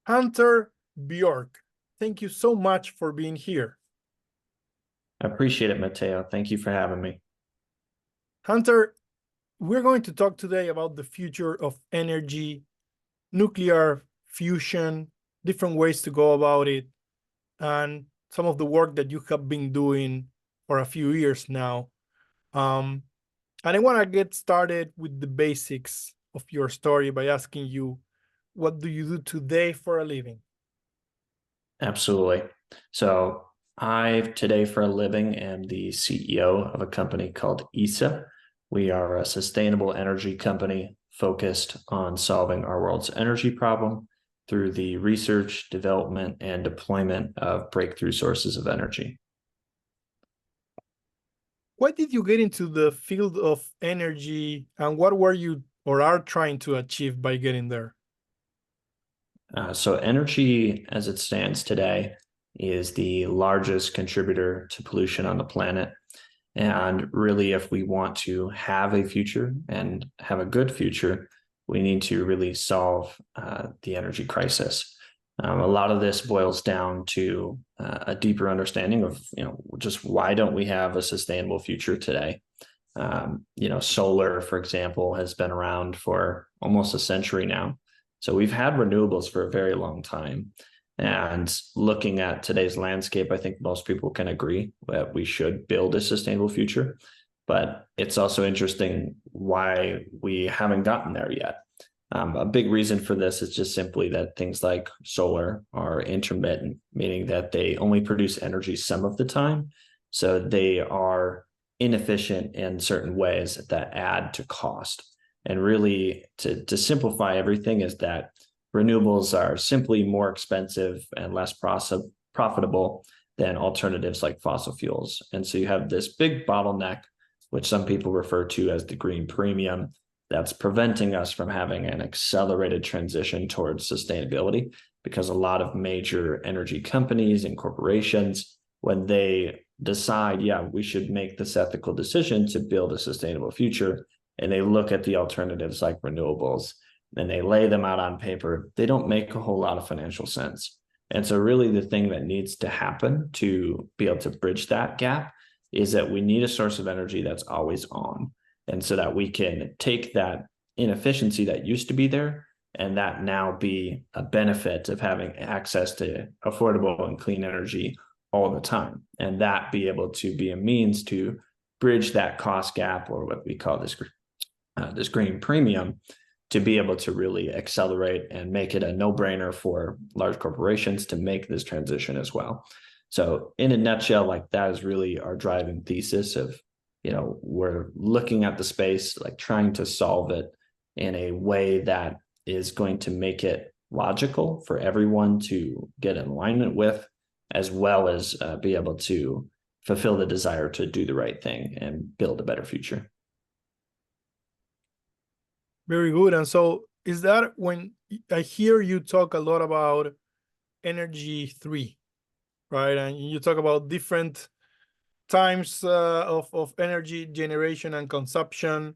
Hunter Bjork. Thank you so much for being here. I appreciate it, Matteo. Thank you for having me. Hunter, we're going to talk today about the future of energy, nuclear fusion, different ways to go about it, and some of the work that you have been doing for a few years now. And I want to get started with the basics of your story by asking you, what do you do today for a living? Absolutely. So I today for a living am the CEO of a company called ESA. We are a sustainable energy company focused on solving our world's energy problem through the research, development, and deployment of breakthrough sources of energy. Why did you get into the field of energy, and what were you or are trying to achieve by getting there? So energy as it stands today is the largest contributor to pollution on the planet. And really, if we want to have a future and have a good future, we need to really solve the energy crisis. A lot of this boils down to a deeper understanding of, just why don't we have a sustainable future today? Solar, for example, has been around for almost a century now. So we've had renewables for a very long time. And looking at today's landscape, I think most people can agree that we should build a sustainable future. But it's also interesting why we haven't gotten there yet. A big reason for this is just simply that things like solar are intermittent, meaning that they only produce energy some of the time. So they are inefficient in certain ways that add to cost. And really, to simplify everything, is that renewables are simply more expensive and less profitable than alternatives like fossil fuels. And so you have this big bottleneck, which some people refer to as the green premium, that's preventing us from having an accelerated transition towards sustainability, because a lot of major energy companies and corporations, when they decide, yeah, we should make this ethical decision to build a sustainable future, and they look at the alternatives like renewables, and they lay them out on paper, they don't make a whole lot of financial sense. And so really the thing that needs to happen to be able to bridge that gap is that we need a source of energy that's always on. And so that we can take that inefficiency that used to be there and that now be a benefit of having access to affordable and clean energy all the time. And that be able to be a means to bridge that cost gap, or what we call this green premium, to be able to really accelerate and make it a no-brainer for large corporations to make this transition as well. So in a nutshell, like, that is really our driving thesis of, we're looking at the space, like trying to solve it in a way that is going to make it logical for everyone to get in alignment with, as well as be able to fulfill the desire to do the right thing and build a better future. Very good. And so is that when I hear you talk a lot about energy 3, right? And you talk about different times of energy generation and consumption.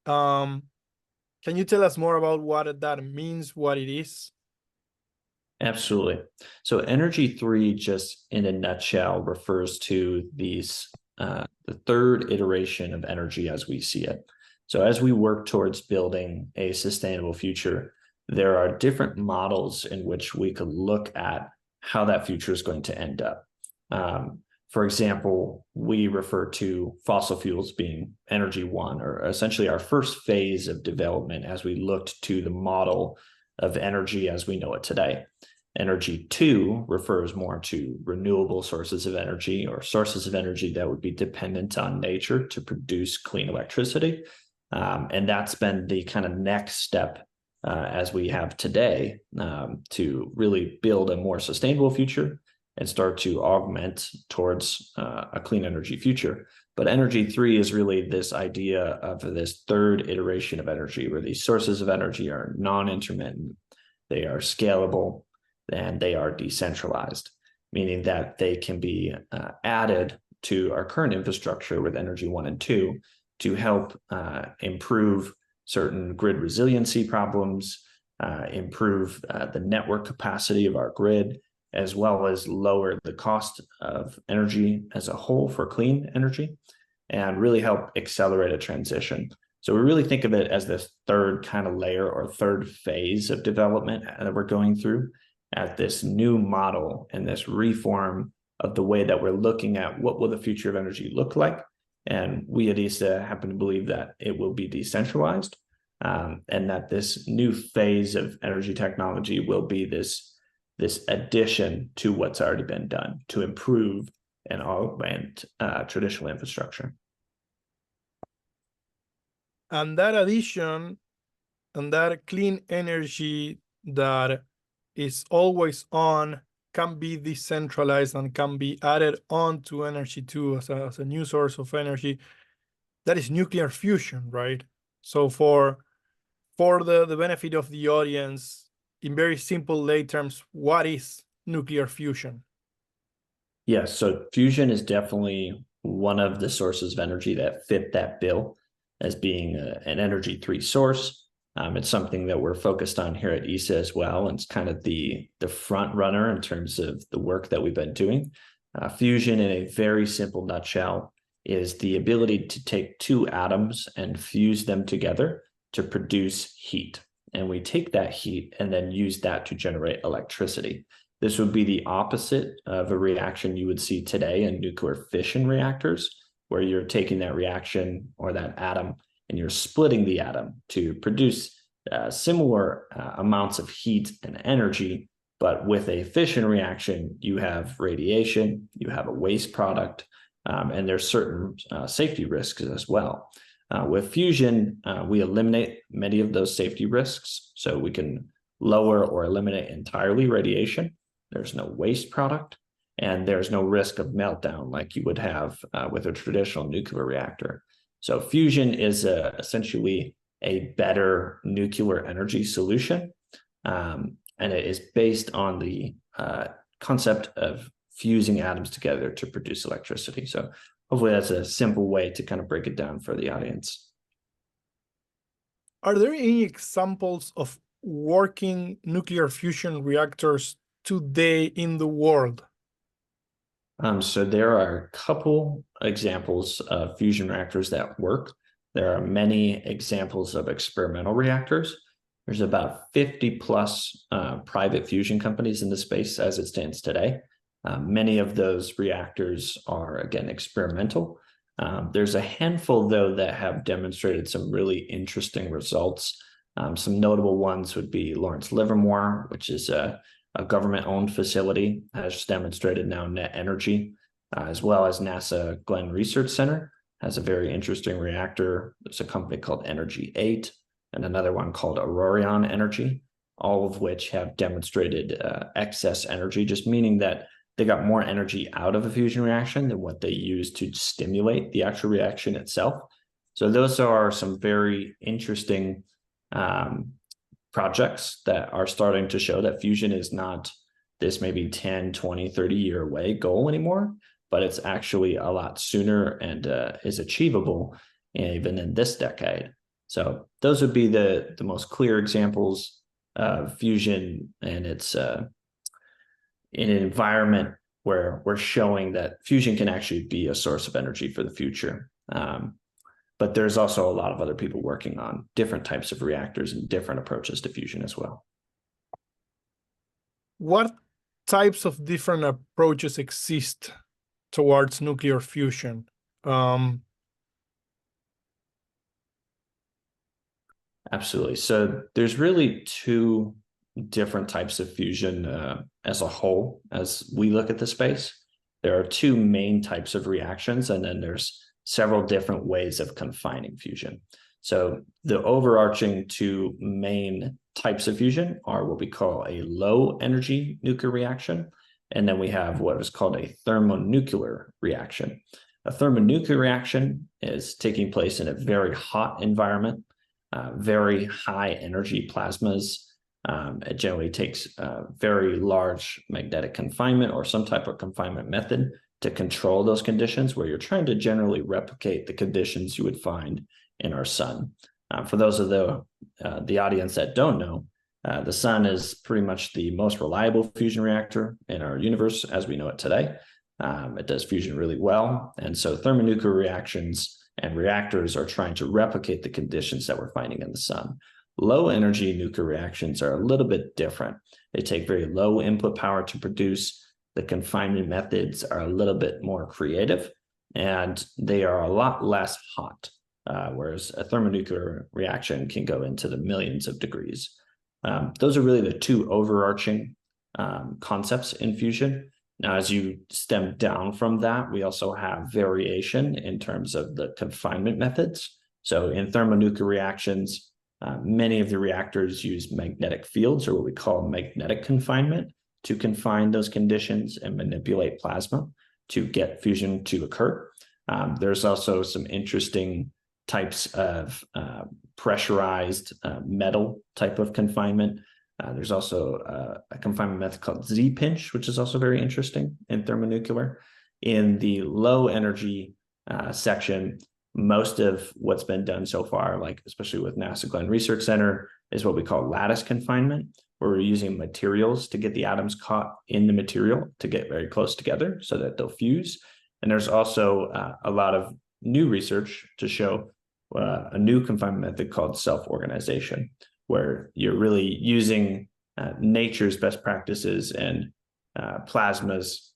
Can you tell us more about what that means, what it is? Absolutely. So energy 3, just in a nutshell, refers to the third iteration of energy as we see it. So as we work towards building a sustainable future, there are different models in which we could look at how that future is going to end up. For example, we refer to fossil fuels being energy 1, or essentially our first phase of development as we looked to the model of energy as we know it today. Energy 2 refers more to renewable sources of energy, or sources of energy that would be dependent on nature to produce clean electricity. And that's been the kind of next step as we have today to really build a more sustainable future and start to augment towards a clean energy future. But energy 3 is really this idea of this third iteration of energy, where these sources of energy are non-intermittent, they are scalable, and they are decentralized, meaning that they can be added to our current infrastructure with energy 1 and 2 to help improve certain grid resiliency problems, improve the network capacity of our grid, as well as lower the cost of energy as a whole for clean energy, and really help accelerate a transition. So we really think of it as this third kind of layer or third phase of development that we're going through at this new model and this reform of the way that we're looking at what will the future of energy look like. And we at ISA happen to believe that it will be decentralized, and that this new phase of energy technology will be this addition to what's already been done to improve and augment traditional infrastructure. And that addition and that clean energy that is always on can be decentralized and can be added on to energy too as a new source of energy. That is nuclear fusion, right? So for the benefit of the audience, in very simple lay terms, what is nuclear fusion? Yes, so fusion is definitely one of the sources of energy that fit that bill as being an energy 3 source. It's something that we're focused on here at ISA as well, and it's kind of the front runner in terms of the work that we've been doing. Fusion, in a very simple nutshell, is the ability to take two atoms and fuse them together to produce heat. And we take that heat and then use that to generate electricity. This would be the opposite of a reaction you would see today in nuclear fission reactors, where you're taking that reaction or that atom and you're splitting the atom to produce similar amounts of heat and energy. But with a fission reaction, you have radiation, you have a waste product, and there's certain safety risks as well. With fusion, we eliminate many of those safety risks, so we can lower or eliminate entirely radiation. There's no waste product, and there's no risk of meltdown like you would have with a traditional nuclear reactor. So fusion is essentially a better nuclear energy solution, and it is based on the concept of fusing atoms together to produce electricity. So hopefully that's a simple way to kind of break it down for the audience. Are there any examples of working nuclear fusion reactors today in the world? So there are a couple examples of fusion reactors that work. There are many examples of experimental reactors. There's about 50 plus private fusion companies in the space as it stands today. Many of those reactors are, again, experimental. There's a handful, though, that have demonstrated some really interesting results. Some notable ones would be Lawrence Livermore, which is a government-owned facility, has demonstrated now net energy, as well as NASA Glenn Research Center has a very interesting reactor. There's a company called Energy 8 and another one called Aurorion Energy, all of which have demonstrated excess energy, just meaning that they got more energy out of a fusion reaction than what they use to stimulate the actual reaction itself. So those are some very interesting projects that are starting to show that fusion is not this maybe 10, 20, 30-year away goal anymore, but it's actually a lot sooner and is achievable even in this decade. So those would be the most clear examples of fusion, and it's in an environment where we're showing that fusion can actually be a source of energy for the future. But there's also a lot of other people working on different types of reactors and different approaches to fusion as well. What types of different approaches exist towards nuclear fusion? Absolutely. So there's really two different types of fusion as a whole, as we look at the space. There are two main types of reactions, and then there's several different ways of confining fusion. So the overarching two main types of fusion are what we call a low energy nuclear reaction, and then we have what is called a thermonuclear reaction. A thermonuclear reaction is taking place in a very hot environment, very high energy plasmas. It generally takes very large magnetic confinement or some type of confinement method to control those conditions, where you're trying to generally replicate the conditions you would find in our sun. For those of the audience that don't know, The sun is pretty much the most reliable fusion reactor in our universe as we know it today. It does fusion really well. And so thermonuclear reactions and reactors are trying to replicate the conditions that we're finding in the sun. Low energy nuclear reactions are a little bit different. They take very low input power to produce. The confinement methods are a little bit more creative, and they are a lot less hot, whereas a thermonuclear reaction can go into the millions of degrees. Those are really the two overarching concepts in fusion. Now, as you stem down from that, we also have variation in terms of the confinement methods. So in thermonuclear reactions, many of the reactors use magnetic fields, or what we call magnetic confinement, to confine those conditions and manipulate plasma to get fusion to occur. There's also some interesting types of pressurized metal type of confinement. There's also a confinement method called Z-pinch, which is also very interesting in thermonuclear. In the low energy section, most of what's been done so far, like especially with NASA Glenn Research Center, is what we call lattice confinement, where we're using materials to get the atoms caught in the material to get very close together so that they'll fuse. And there's also a lot of new research to show a new confinement method called self-organization, where you're really using nature's best practices and plasma's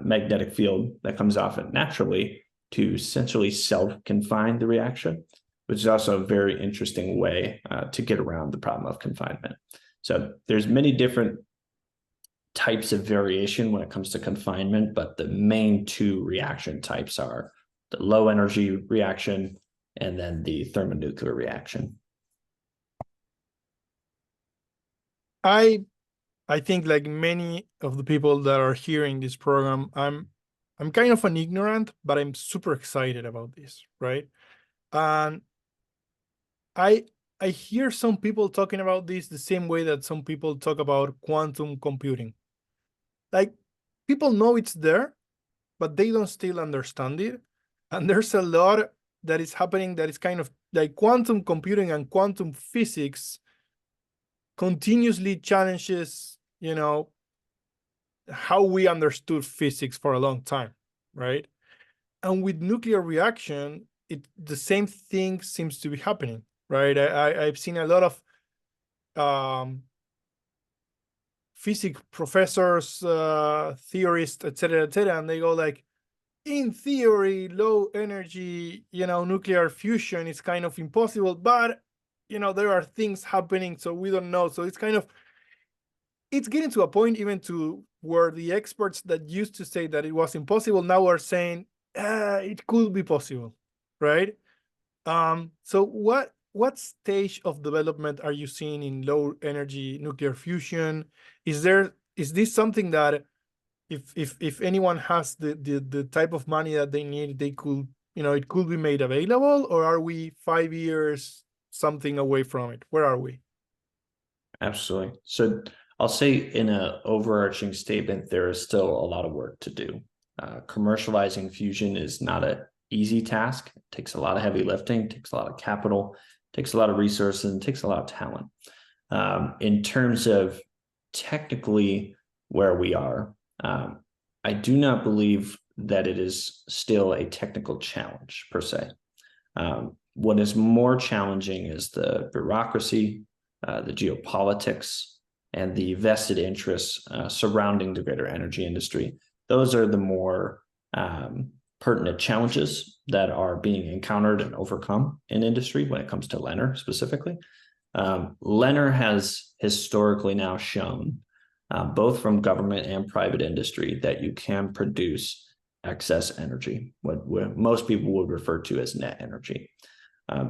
magnetic field that comes off it naturally to essentially self-confine the reaction, which is also a very interesting way to get around the problem of confinement. So there's many different types of variation when it comes to confinement, but the main two reaction types are the low energy reaction and then the thermonuclear reaction. I think like many of the people that are hearing this program, I'm kind of an ignorant, but I'm super excited about this, right? And I hear some people talking about this the same way that some people talk about quantum computing. Like, people know it's there, but they don't still understand it. And there's a lot that is happening that is kind of like quantum computing and quantum physics continuously challenges, how we understood physics for a long time, right? And with nuclear reaction, the same thing seems to be happening, right? I've seen a lot of physics professors, theorists, et cetera, and they go like, in theory, low energy, nuclear fusion is kind of impossible, but there are things happening, so we don't know. So it's getting to a point even to where the experts that used to say that it was impossible now are saying it could be possible, right? So what stage of development are you seeing in low energy nuclear fusion? Is this something that if anyone has the type of money that they need, they could, it could be made available, or are we 5 years something away from it? Where are we? Absolutely. So I'll say in an overarching statement, there is still a lot of work to do. Commercializing fusion is not an easy task. It takes a lot of heavy lifting, takes a lot of capital, takes a lot of resources, and takes a lot of talent. In terms of technically where we are, I do not believe that it is still a technical challenge per se. What is more challenging is the bureaucracy, the geopolitics, and the vested interests surrounding the greater energy industry. Those are the more pertinent challenges that are being encountered and overcome in industry when it comes to Leonard specifically. Leonard has historically now shown, both from government and private industry, that you can produce excess energy, what most people would refer to as net energy.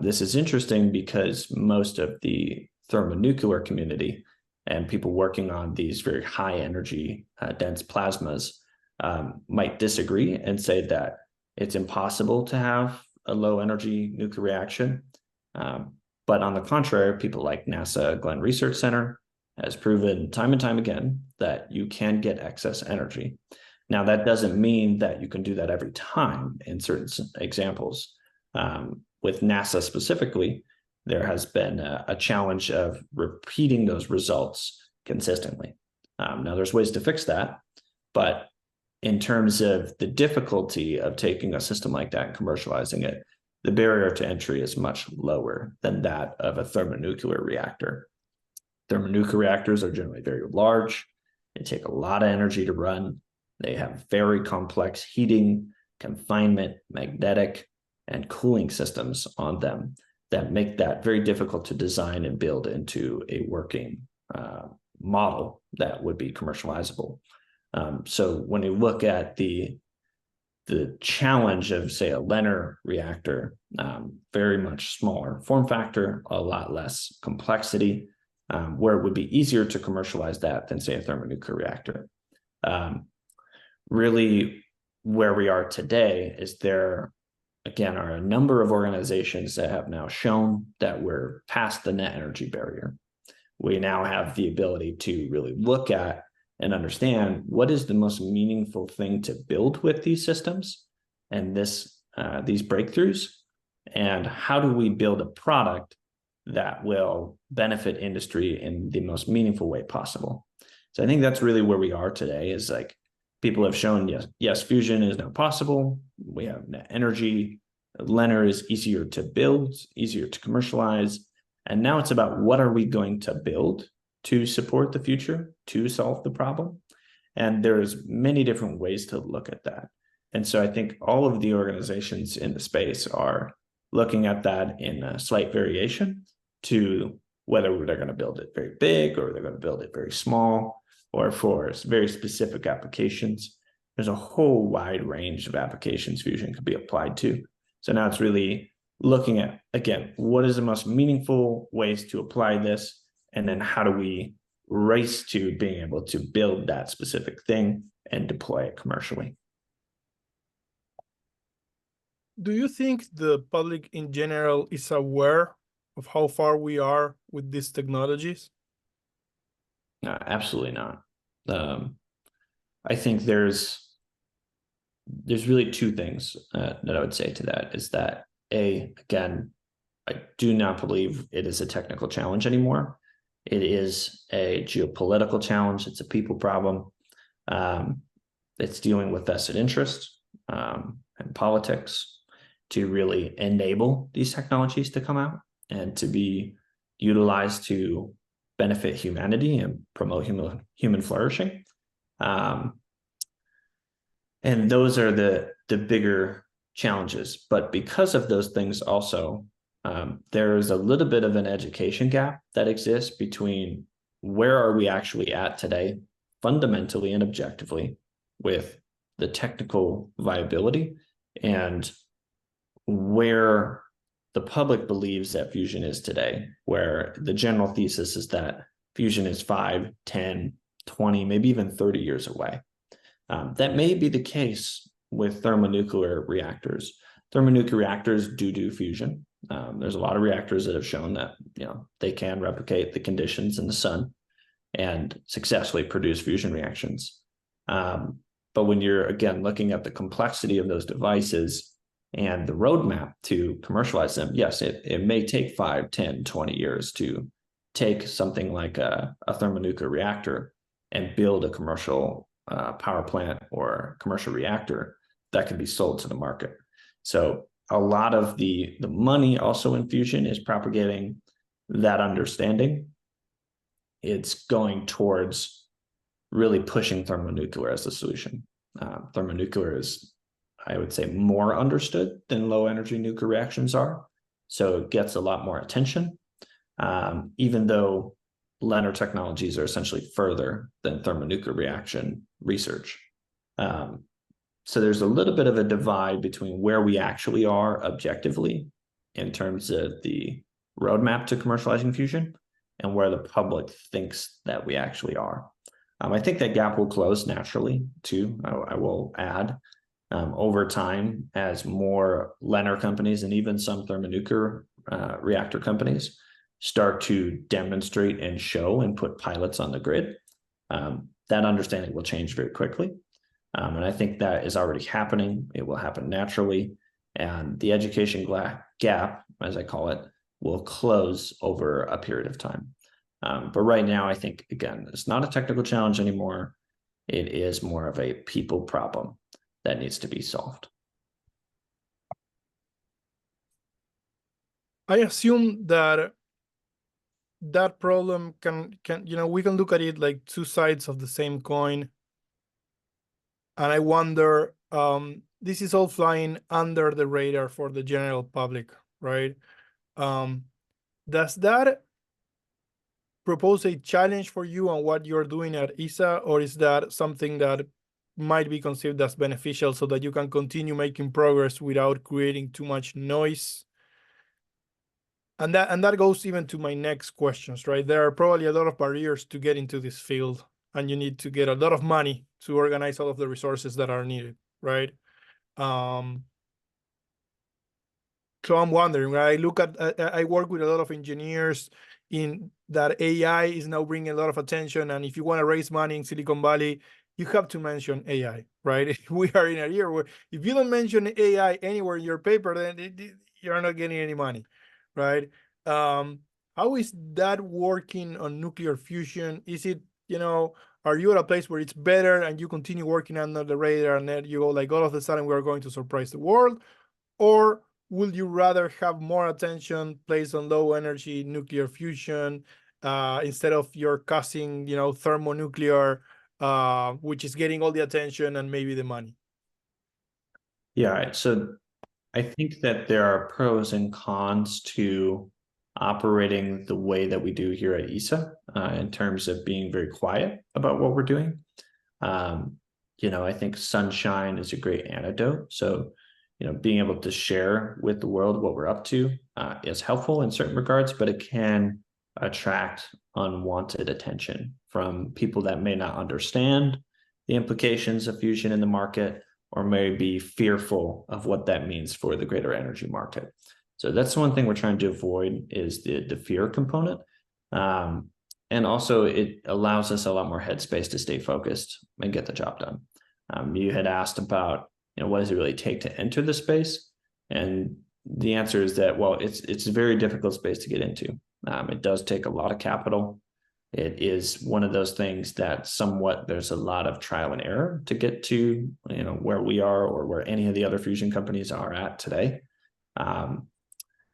This is interesting because most of the thermonuclear community and people working on these very high energy dense plasmas might disagree and say that it's impossible to have a low energy nuclear reaction. But on the contrary, people like NASA Glenn Research Center has proven time and time again that you can get excess energy. Now, that doesn't mean that you can do that every time in certain examples. With NASA specifically, there has been a challenge of repeating those results consistently. Now, there's ways to fix that, but in terms of the difficulty of taking a system like that and commercializing it, the barrier to entry is much lower than that of a thermonuclear reactor. Thermonuclear reactors are generally very large. They take a lot of energy to run. They have very complex heating, confinement, magnetic, and cooling systems on them that make that very difficult to design and build into a working model that would be commercializable. So when you look at the challenge of, say, a Leonard reactor, very much smaller form factor, a lot less complexity, where it would be easier to commercialize that than, say, a thermonuclear reactor. Really, where we are today is there, again, are a number of organizations that have now shown that we're past the net energy barrier. We now have the ability to really look at and understand what is the most meaningful thing to build with these systems and these breakthroughs, and how do we build a product that will benefit industry in the most meaningful way possible. So I think that's really where we are today, is like people have shown, yes, fusion is now possible. We have net energy. Leonard is easier to build, easier to commercialize. And now it's about what are we going to build to support the future, to solve the problem. And there's many different ways to look at that. And so I think all of the organizations in the space are looking at that in a slight variation to whether they're going to build it very big or they're going to build it very small, or for very specific applications. There's a whole wide range of applications fusion could be applied to. So now it's really looking at, again, what is the most meaningful ways to apply this? And then how do we race to being able to build that specific thing and deploy it commercially? Do you think the public in general is aware of how far we are with these technologies? Absolutely not. I think there's really two things that I would say to that, is that again, I do not believe it is a technical challenge anymore. It is a geopolitical challenge. It's a people problem. It's dealing with vested interest and politics to really enable these technologies to come out and to be utilized to benefit humanity and promote human flourishing. And those are the bigger challenges. But because of those things also, there's a little bit of an education gap that exists between where are we actually at today, fundamentally and objectively, with the technical viability, and where the public believes that fusion is today, where the general thesis is that fusion is 5, 10, 20, maybe even 30 years away. That may be the case with thermonuclear reactors. Thermonuclear reactors do fusion. There's a lot of reactors that have shown that they can replicate the conditions in the sun and successfully produce fusion reactions. But when you're, again, looking at the complexity of those devices and the roadmap to commercialize them, yes, it may take 5, 10, 20 years to take something like a thermonuclear reactor and build a commercial power plant or commercial reactor that can be sold to the market. So a lot of the money also in fusion is propagating that understanding. It's going towards really pushing thermonuclear as the solution. Thermonuclear is, I would say, more understood than low energy nuclear reactions are. So it gets a lot more attention, even though Leonard technologies are essentially further than thermonuclear reaction research. So there's a little bit of a divide between where we actually are objectively in terms of the roadmap to commercializing fusion and where the public thinks that we actually are. I think that gap will close naturally too. I will add over time as more Leonard companies and even some thermonuclear reactor companies start to demonstrate and show and put pilots on the grid. That understanding will change very quickly. And I think that is already happening. It will happen naturally. And the education gap, as I call it, will close over a period of time. But right now, I think, again, it's not a technical challenge anymore. It is more of a people problem that needs to be solved. I assume that that problem can we can look at it like two sides of the same coin. And I wonder, this is all flying under the radar for the general public, right? Does that propose a challenge for you on what you're doing at ESA, or is that something that might be considered as beneficial so that you can continue making progress without creating too much noise? And that goes even to my next questions, right? There are probably a lot of barriers to get into this field, and you need to get a lot of money to organize all of the resources that are needed, right? So I'm wondering, right? I work with a lot of engineers in that AI is now bringing a lot of attention. And if you want to raise money in Silicon Valley, you have to mention AI, right? We are in a year where if you don't mention AI anywhere in your paper, then you're not getting any money, right? How is that working on nuclear fusion? Is it, are you at a place where it's better and you continue working under the radar and then you go like, all of a sudden we are going to surprise the world? Or would you rather have more attention placed on low energy nuclear fusion instead of your cousin, thermonuclear, which is getting all the attention and maybe the money? Yeah, so I think that there are pros and cons to operating the way that we do here at ESA in terms of being very quiet about what we're doing. I think sunshine is a great antidote. So, being able to share with the world what we're up to is helpful in certain regards, but it can attract unwanted attention from people that may not understand the implications of fusion in the market, or may be fearful of what that means for the greater energy market. So that's one thing we're trying to avoid, is the fear component. And also it allows us a lot more headspace to stay focused and get the job done. You had asked about, what does it really take to enter the space? And the answer is that, well, it's a very difficult space to get into. It does take a lot of capital. It is one of those things that somewhat there's a lot of trial and error to get to, where we are or where any of the other fusion companies are at today.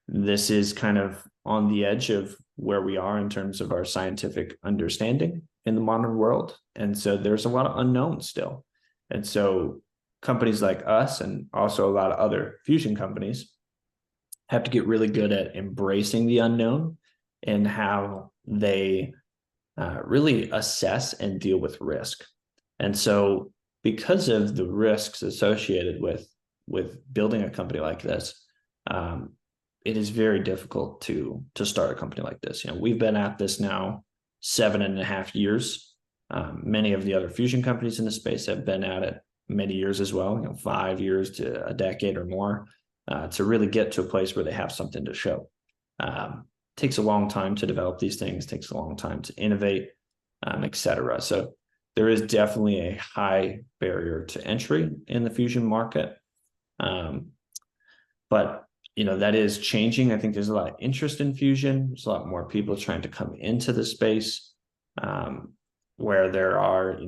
This is kind of on the edge of where we are in terms of our scientific understanding in the modern world. And so there's a lot of unknowns still. And so companies like us, and also a lot of other fusion companies, have to get really good at embracing the unknown and how they really assess and deal with risk. And so because of the risks associated with building a company like this, it is very difficult to start a company like this. We've been at this now 7.5 years. Many of the other fusion companies in the space have been at it many years as well, 5 years to a decade or more, to really get to a place where they have something to show. Takes a long time to develop these things, takes a long time to innovate, et cetera. So there is definitely a high barrier to entry in the fusion market. But that is changing. I think there's a lot of interest in fusion. There's a lot more people trying to come into the space, where there are,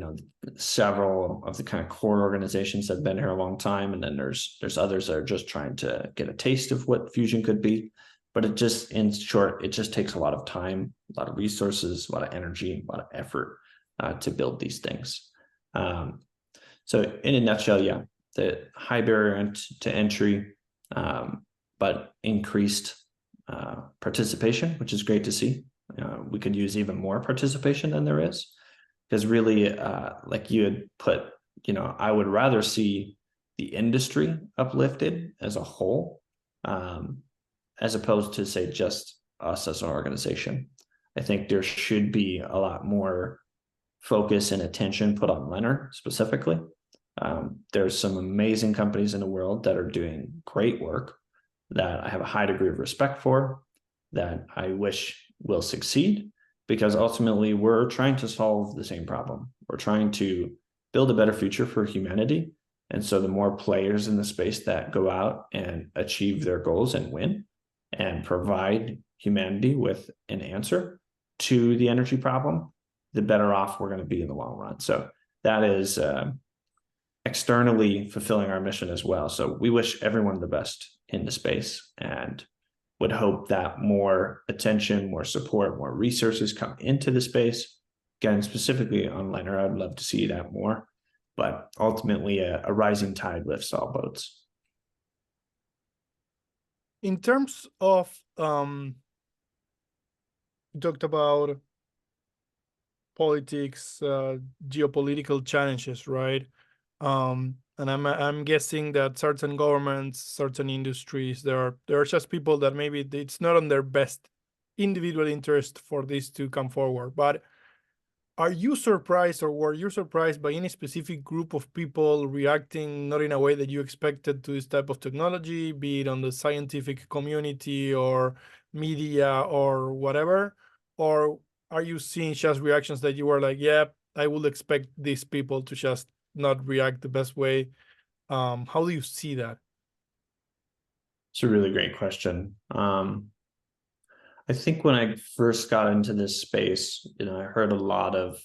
several of the kind of core organizations that have been here a long time. And then there's others that are just trying to get a taste of what fusion could be. But in short, it just takes a lot of time, a lot of resources, a lot of energy, a lot of effort to build these things. So in a nutshell, yeah, the high barrier to entry, but increased participation, which is great to see. We could use even more participation than there is, because really, like you had put, I would rather see the industry uplifted as a whole, as opposed to, say, just us as an organization. I think there should be a lot more focus and attention put on Leonard specifically. There's some amazing companies in the world that are doing great work that I have a high degree of respect for, that I wish will succeed, because ultimately we're trying to solve the same problem. We're trying to build a better future for humanity. And so the more players in the space that go out and achieve their goals and win, and provide humanity with an answer to the energy problem, the better off we're going to be in the long run. So that is externally fulfilling our mission as well. So we wish everyone the best in the space and would hope that more attention, more support, more resources come into the space. Again, specifically on liner, I'd love to see that more, but ultimately a rising tide lifts all boats. In terms of, you talked about politics, geopolitical challenges, right? And I'm guessing that certain governments, certain industries, there are just people that maybe it's not on their best individual interest for this to come forward. But are you surprised, or were you surprised by any specific group of people reacting not in a way that you expected to this type of technology, be it on the scientific community or media or whatever? Or are you seeing just reactions that you were like, yeah, I would expect these people to just not react the best way? How do you see that? It's a really great question. I think when I first got into this space, I heard a lot of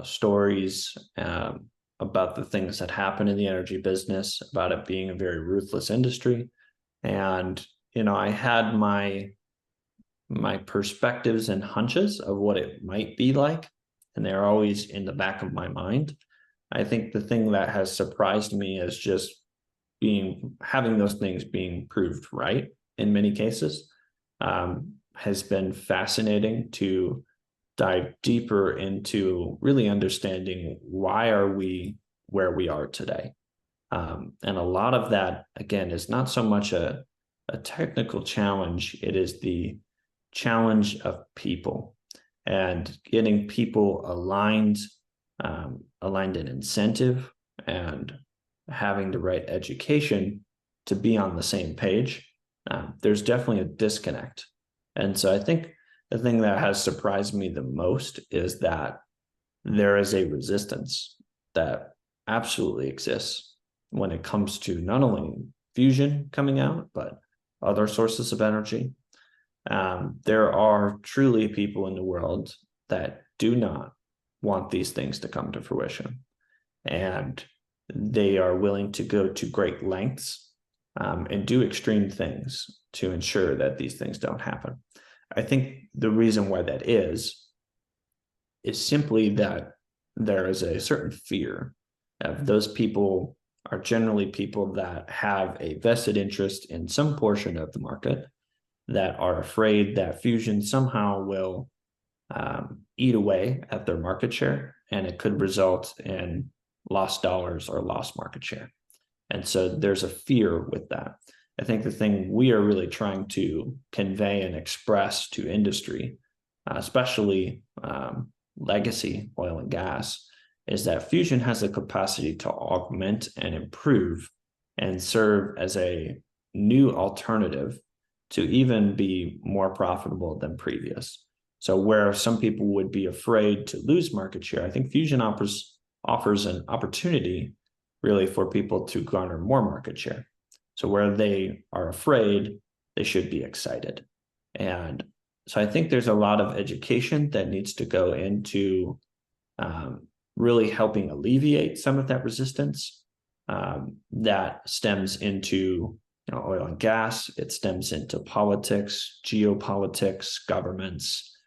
stories about the things that happen in the energy business, about it being a very ruthless industry. And, I had my perspectives and hunches of what it might be like, and they're always in the back of my mind. I think the thing that has surprised me is just having those things being proved right in many cases. Has been fascinating to dive deeper into really understanding why are we where we are today. And a lot of that, again, is not so much a technical challenge. It is the challenge of people and getting people aligned in incentive and having the right education to be on the same page. There's definitely a disconnect. And so I think the thing that has surprised me the most is that there is a resistance that absolutely exists when it comes to not only fusion coming out, but other sources of energy. There are truly people in the world that do not want these things to come to fruition. And they are willing to go to great lengths and do extreme things to ensure that these things don't happen. I think the reason why that is simply that there is a certain fear of those people are generally people that have a vested interest in some portion of the market, that are afraid that fusion somehow will eat away at their market share, and it could result in lost dollars or lost market share. And so there's a fear with that. I think the thing we are really trying to convey and express to industry, especially legacy oil and gas, is that fusion has the capacity to augment and improve and serve as a new alternative to even be more profitable than previous. So where some people would be afraid to lose market share, I think fusion offers an opportunity really for people to garner more market share. So where they are afraid, they should be excited. And so I think there's a lot of education that needs to go into really helping alleviate some of that resistance that stems into oil and gas. It stems into politics, geopolitics, governments,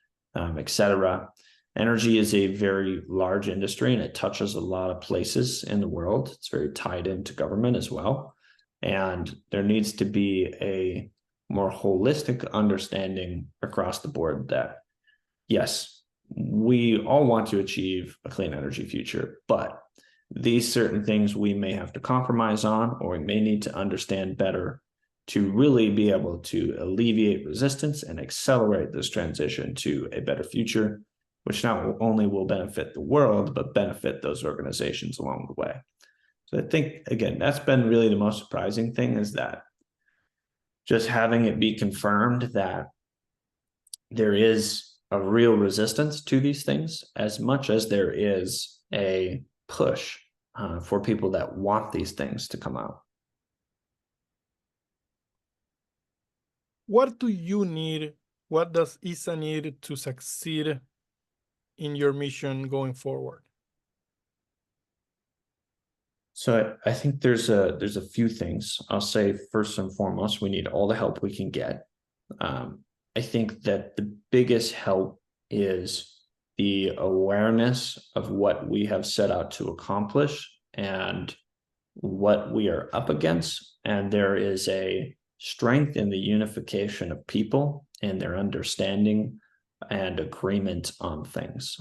etc. Energy is a very large industry, and it touches a lot of places in the world. It's very tied into government as well. And there needs to be a more holistic understanding across the board that, yes, we all want to achieve a clean energy future, but these certain things we may have to compromise on, or we may need to understand better to really be able to alleviate resistance and accelerate this transition to a better future, which not only will benefit the world, but benefit those organizations along the way. So I think, again, that's been really the most surprising thing, is that just having it be confirmed that there is a real resistance to these things, as much as there is a push for people that want these things to come out. What do you need? What does ISA need to succeed in your mission going forward? So I think there's a few things. I'll say first and foremost, we need all the help we can get. I think that the biggest help is the awareness of what we have set out to accomplish and what we are up against. And there is a strength in the unification of people and their understanding and agreement on things.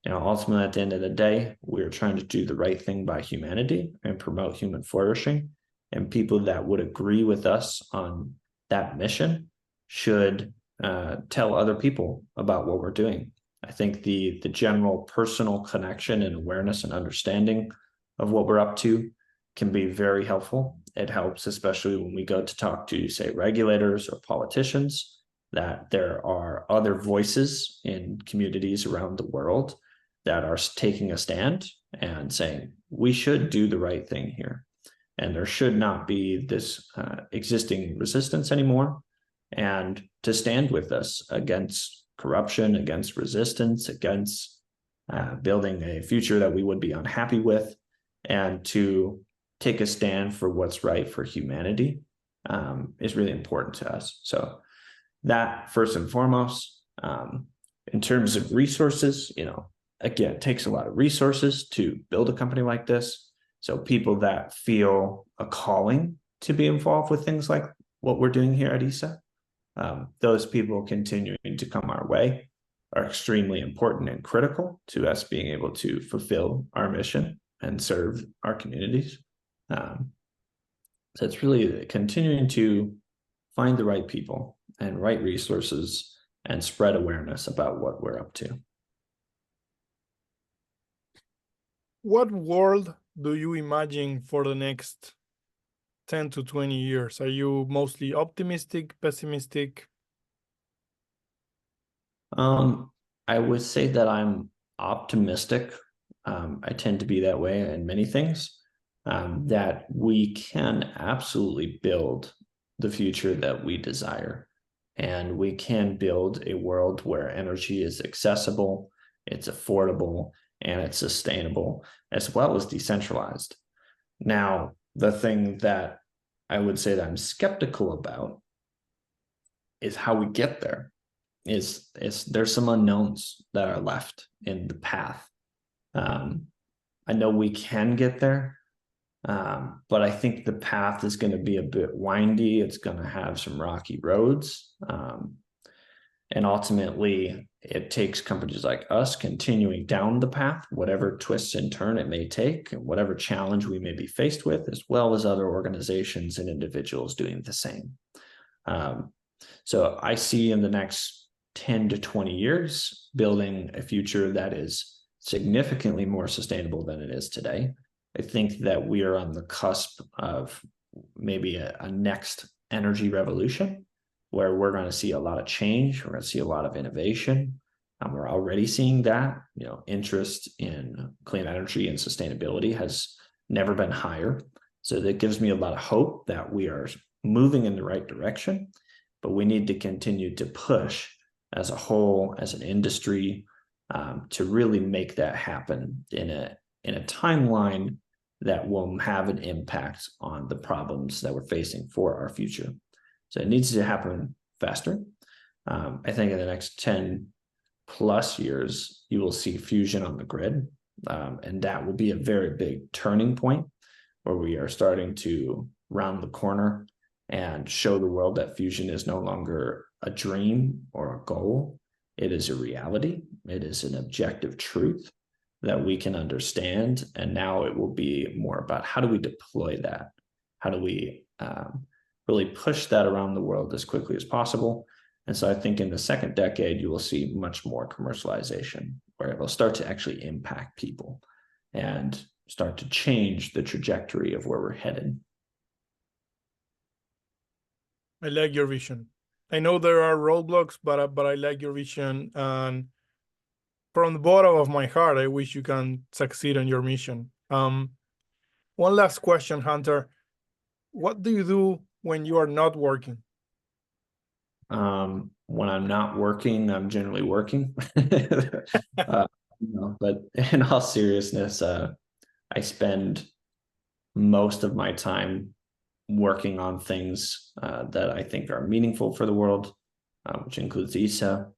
Ultimately, at the end of the day, we're trying to do the right thing by humanity and promote human flourishing. And people that would agree with us on that mission should tell other people about what we're doing. I think the general personal connection and awareness and understanding of what we're up to can be very helpful. It helps, especially when we go to talk to, say, regulators or politicians, that there are other voices in communities around the world that are taking a stand and saying, we should do the right thing here. And there should not be this existing resistance anymore. And to stand with us against corruption, against resistance, against building a future that we would be unhappy with, and to take a stand for what's right for humanity is really important to us. So that first and foremost. In terms of resources, again, it takes a lot of resources to build a company like this. So people that feel a calling to be involved with things like what we're doing here at ISA, those people continuing to come our way are extremely important and critical to us being able to fulfill our mission and serve our communities. So it's really continuing to find the right people and right resources and spread awareness about what we're up to. What world do you imagine for the next 10 to 20 years? Are you mostly optimistic, pessimistic? I would say that I'm optimistic. I tend to be that way in many things, that we can absolutely build the future that we desire. And we can build a world where energy is accessible, it's affordable, and it's sustainable, as well as decentralized. Now, the thing that I would say that I'm skeptical about is how we get there. Is there's some unknowns that are left in the path. I know we can get there, but I think the path is going to be a bit windy. It's going to have some rocky roads. And ultimately, it takes companies like us continuing down the path, whatever twists and turn it may take, and whatever challenge we may be faced with, as well as other organizations and individuals doing the same. So I see in the next 10 to 20 years, building a future that is significantly more sustainable than it is today. I think that we are on the cusp of maybe a next energy revolution where we're going to see a lot of change. We're going to see a lot of innovation. We're already seeing that. Interest in clean energy and sustainability has never been higher. So that gives me a lot of hope that we are moving in the right direction, but we need to continue to push as a whole, as an industry, to really make that happen in a timeline that will have an impact on the problems that we're facing for our future. So it needs to happen faster. I think in the next 10 plus years, you will see fusion on the grid. And that will be a very big turning point where we are starting to round the corner and show the world that fusion is no longer a dream or a goal. It is a reality. It is an objective truth that we can understand. And now it will be more about how do we deploy that? How do we really push that around the world as quickly as possible? And so I think in the second decade, you will see much more commercialization, where it will start to actually impact people and start to change the trajectory of where we're headed. I like your vision. I know there are roadblocks, but I like your vision. And from the bottom of my heart, I wish you can succeed on your mission. One last question, Hunter. What do you do when you are not working? When I'm not working, I'm generally working. But in all seriousness, I spend most of my time working on things that I think are meaningful for the world, which includes ESA,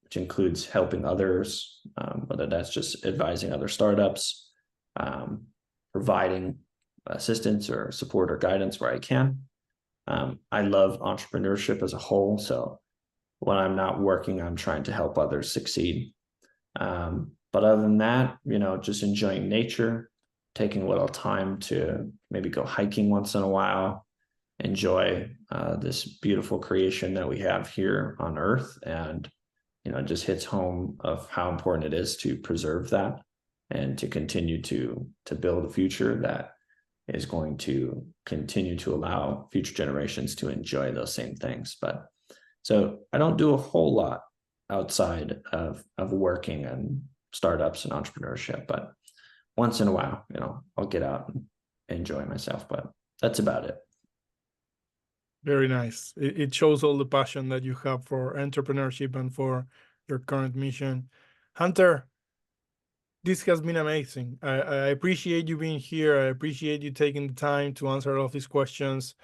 which includes helping others, whether that's just advising other startups, providing assistance or support or guidance where I can. I love entrepreneurship as a whole. So when I'm not working, I'm trying to help others succeed. But other than that, just enjoying nature, taking a little time to maybe go hiking once in a while, enjoy this beautiful creation that we have here on Earth. And, it just hits home of how important it is to preserve that and to continue to build a future that is going to continue to allow future generations to enjoy those same things. But so I don't do a whole lot outside of working and startups and entrepreneurship, but once in a while, I'll get out and enjoy myself, but that's about it. Very nice. It shows all the passion that you have for entrepreneurship and for your current mission. Hunter, this has been amazing. I appreciate you being here. I appreciate you taking the time to answer all of these questions.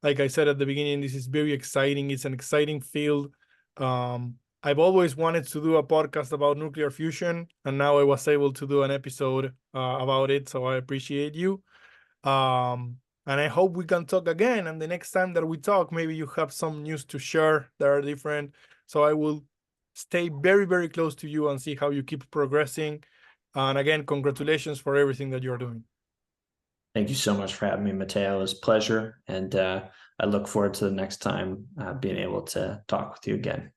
Like I said at the beginning, this is very exciting. It's an exciting field. I've always wanted to do a podcast about nuclear fusion, and now I was able to do an episode about it. So I appreciate you. And I hope we can talk again. And the next time that we talk, maybe you have some news to share that are different. So I will stay very, very close to you and see how you keep progressing. And again, congratulations for everything that you're doing. Thank you so much for having me, Mateo. It was a pleasure. And I look forward to the next time being able to talk with you again.